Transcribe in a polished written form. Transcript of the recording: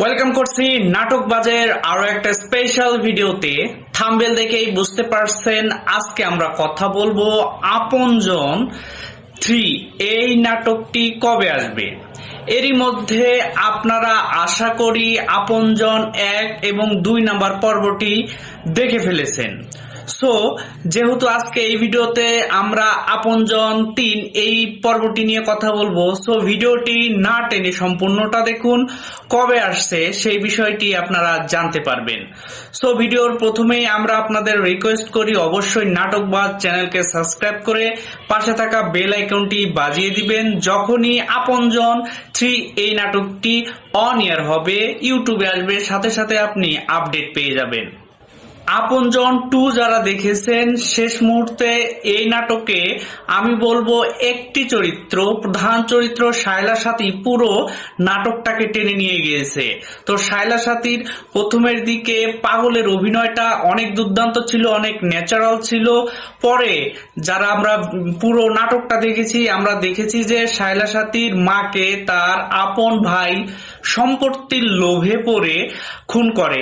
Welcome করছি নাটকবাজের আরো একটা স্পেশাল ভিডিওতে। থাম্বনেল দেখেই বুঝতে পারছেন আজকে আমরা কথা বলবো আপনজন 3 এই নাটকটি কবে আসবে। এরই মধ্যে আপনারা আশা করি আপনজন 1 এবং 2 নাম্বার পর্বটি দেখে ফেলেছেন। সো যেহেতু আজকে এই ভিডিওতে আমরা আপনজন 3 এই পর্বটি নিয়ে কথা বলবো, সো ভিডিওটি না টেনে সম্পূর্ণটা দেখুন, কবে আসছে সেই বিষয়টি আপনারা জানতে পারবেন। সো ভিডিওর প্রথমেই আমরা আপনাদের রিকোয়েস্ট করি অবশ্যই নাটকবাজ চ্যানেলকে সাবস্ক্রাইব করে পাশে থাকা বেল আইকনটি বাজিয়ে দিবেন। যখনই আপনজন 3 এই নাটকটি অন এয়ার হবে, ইউটিউবে আসবে, সাথে সাথে আপনি আপডেট পেয়ে যাবেন। আপনজন 2 যারা দেখেছেন শেষ মুহূর্তে এই নাটকে আমি বলবো একটি চরিত্র, প্রধান চরিত্র শায়লা সাথী পুরো নাটকটাকে টেনে নিয়ে গিয়েছে। তো শায়লা সাথীর প্রথমের দিকে পাগলের অভিনয়টা অনেক দুর্দান্ত ছিল, অনেক ন্যাচারাল ছিল। পরে যারা আমরা পুরো নাটকটা দেখেছি, আমরা দেখেছি যে শায়লা সাথীর মাকে তার আপন ভাই সম্পত্তির লোভে পড়ে খুন করে